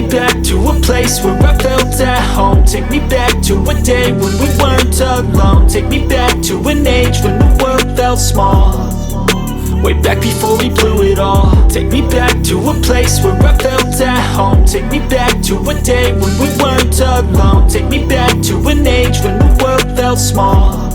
back to a place where I felt at home. Take me back to a day when we weren't alone. Take me back to an age when the world felt small, way back before we blew it all. Take me back to a place where I felt at home. Take me back to a day when we weren't alone. Take me back to an age when the world felt small,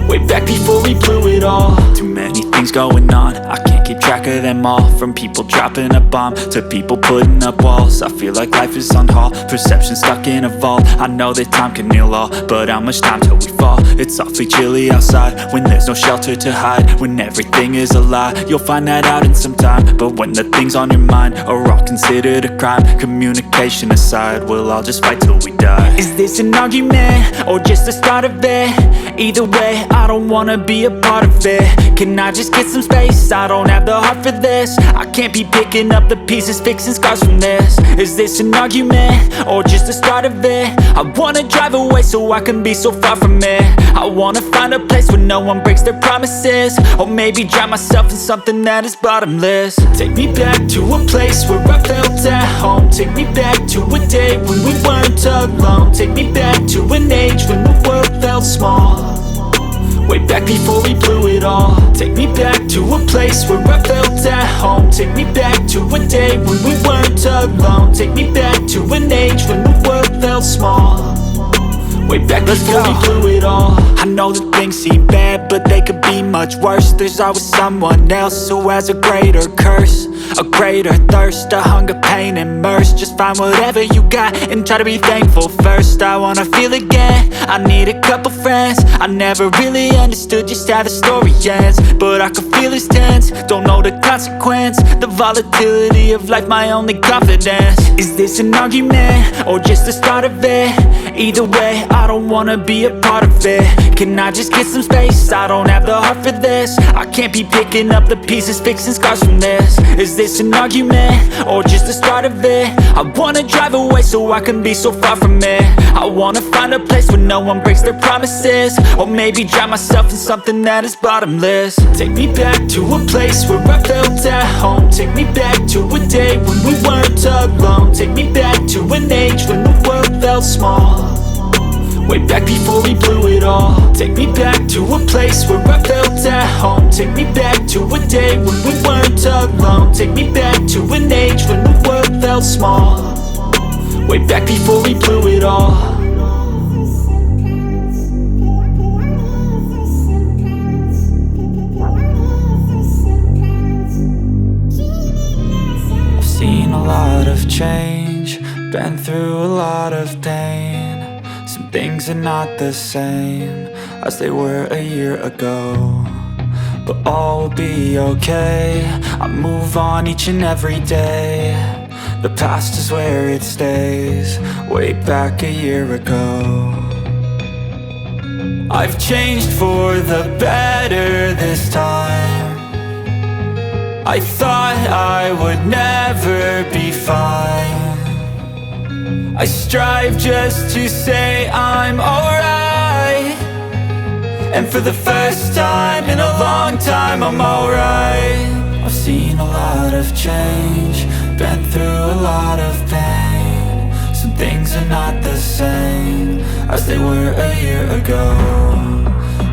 way back before we blew it all. Too many things going on, I can't keep track of them all. From people dropping a bomb to people putting up walls. I feel like life is on hold, perception stuck in a vault. I know that time can heal all, but how much time till we fall? It's awfully chilly outside when there's no shelter to hide. When everything is a lie, you'll find that out in some time. But when the things on your mind are all considered a crime, communication aside, we'll all just fight till we die. Is this an argument or just the start of it? Either way, I don't wanna be a part of it. Can I just get some space? I don't have the heart for this. I can't be picking up the pieces, fixing scars from this. Is this an argument or just the start of it? I wanna drive away so I can be so far from it. I wanna find a place where no one breaks their promises, or maybe drown myself in something that is bottomless. Take me back to a place where I felt at home. Take me back to a day when we weren't alone. Take me back to an age when the world felt small, way back before we blew it all. Take me back to a place where I felt at home. Take me back to a day when we weren't alone. Take me back to an age when the world felt small, way back before we blew it all. I know that things seem bad, but they could be much worse. There's always someone else who has a greater curse, a greater thirst, a hunger, pain, and mercy. Just find whatever you got and try to be thankful first. I wanna feel again, I need a couple friends. I never really understood just how the story ends, but I can feel it's tense, don't know the consequence. The volatility of life, my only confidence. Is this an argument or just the start of it? Either way, I don't wanna be a part of it. Can I just get some space? I don't have the heart for this. I can't be picking up the pieces, fixing scars from this. Is this an argument or just the start of it? I wanna drive away so I can be so far from it. I wanna find a place where no one breaks their promises, or maybe drown myself in something that is bottomless. Take me back to a place where I felt at home. Take me back to a day when we weren't alone. Take me back to an age when the world felt small, way back before we blew it all. Take me back to a place where I felt at home. Take me back to a day when we weren't alone. Take me back to an age when the world felt small, way back before we blew it all. I've seen a lot of change, been through a lot of pain. Some things are not the same as they were a year ago, but all will be okay. I move on each and every day. The past is where it stays, way back a year ago. I've changed for the better this time. I thought I would never be fine. I strive just to say I'm alright, and for the first time in a long time I'm alright. I've seen a lot of change, been through a lot of pain. Some things are not the same as they were a year ago,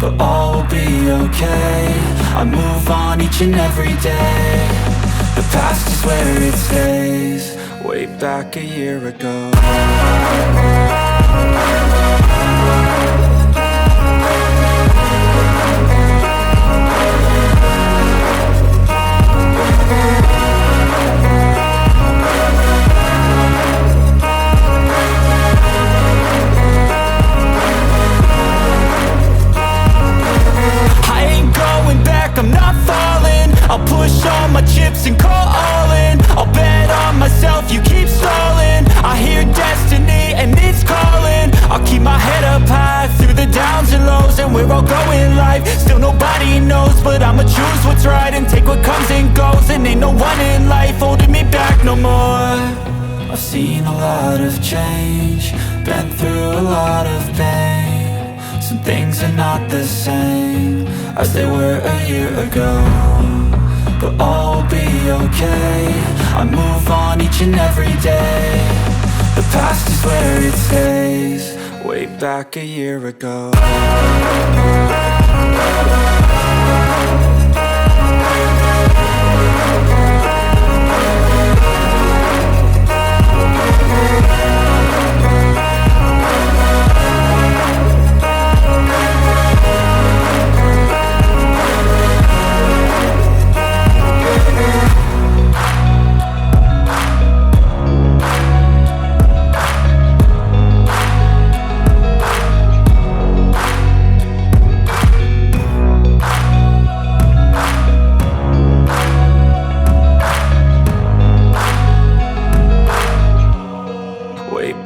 but all will be okay. I move on each and every day. The past is where it stays, way back a year ago. I ain't going back, I'm not falling. I'll push all my chips and call all in. I'll bet on myself, you keep stalling. I hear destiny and it's calling. I'll keep my head up high through the downs and lows, and we're all going life. Still nobody knows, but I'ma choose what's right and take what comes and goes. And ain't no one in life holding me back no more. I've seen a lot of change, been through a lot of pain. Some things are not the same as they were a year ago, but all will be okay. I move on each and every day. The past is where it stays. Way back a year ago.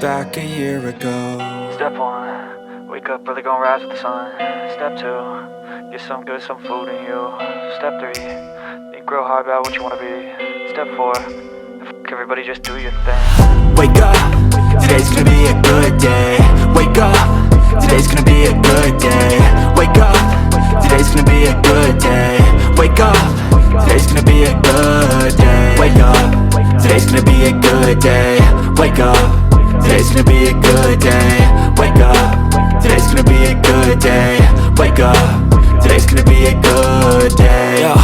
Back a year ago. Step 1, wake up early, gonna rise with the sun. Step 2, get some good, some food in you. Step 3, think real hard about what you wanna be. Step 4, everybody just do your thing. Wake up, today's gonna be a good day. Wake up, today's gonna be a good day. Wake up, today's gonna be a good day. Wake up, today's gonna be a good day. Wake up, today's gonna be a good day. Wake up, today's gonna be a good day. Wake up, today's gonna be a good day. Wake up, today's gonna be a good day. Yo,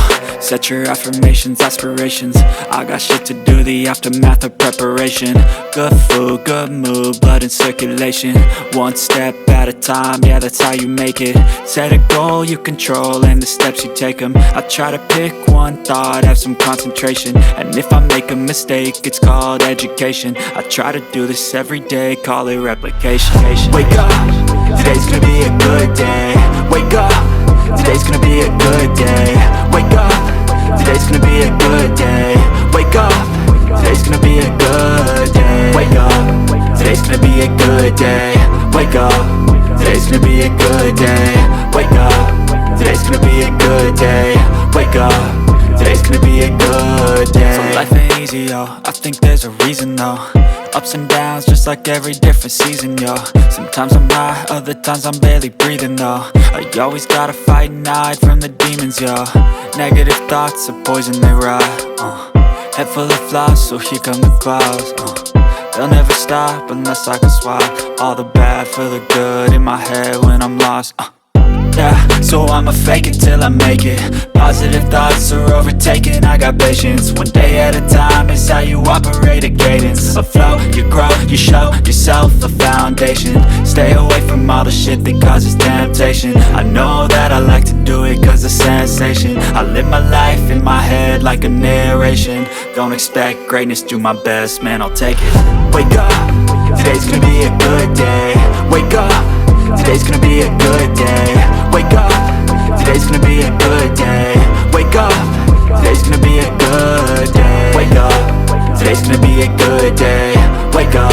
set your affirmations, aspirations. I got shit to do, the aftermath of preparation. Good food, good mood, blood in circulation. One step at a time, yeah, that's how you make it. Set a goal you control and the steps you take them. I try to pick one thought, have some concentration. And if I make a mistake, it's called education. I try to do this every day, call it replication. Wake up, today's gonna be a good day. Wake up, today's gonna be a good day. Wake up, today's gonna be a good day. Wake up, today's gonna be a good day. Wake up, today's gonna be a good day. Wake up, today's gonna be a good day. Wake up, today's gonna be a good day. Wake up, today's gonna be a good day. So life ain't easy, yo, I think there's a reason though. Ups and downs, just like every different season, yo. Sometimes I'm high, other times I'm barely breathing, though. I always gotta fight and hide from the demons, yo. Negative thoughts are poison, they rot. Head full of flaws, so here come the clouds. They'll never stop unless I can swap all the bad for the good in my head when I'm lost. Yeah, so I'ma fake it till I make it. Positive thoughts are overtaken, I got patience. One day at a time is how you operate a cadence. A flow, you grow, you show yourself a foundation. Stay away from all the shit that causes temptation. I know that I like to do it cause it's sensation. I live my life in my head like a narration. Don't expect greatness, do my best, man, I'll take it. Wake up, today's gonna be a good day. Wake up, today's gonna be a good day. Wake up, today's gonna be a good day. Wake up, today's gonna be a good day. Wake up, today's gonna be a good day. Wake up,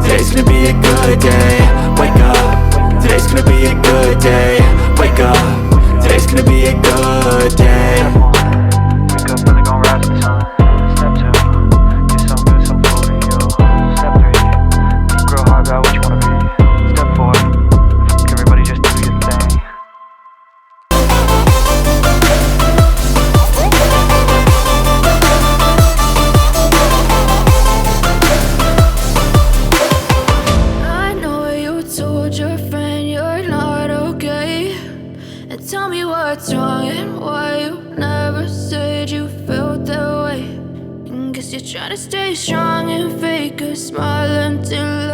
today's gonna be a good day. Wake up, today's gonna be a good day. Wake up, today's gonna be a good day. Wake up, really gon' rise with the sun. Step 2, get some good, some food in you. Step 3, think real hard about what you wanna be. Step 4, everybody just do your thing. I know you told your friend you're not okay, and tell me what's wrong and why you never said you felt that way. And guess you're trying to stay strong and fake a smile until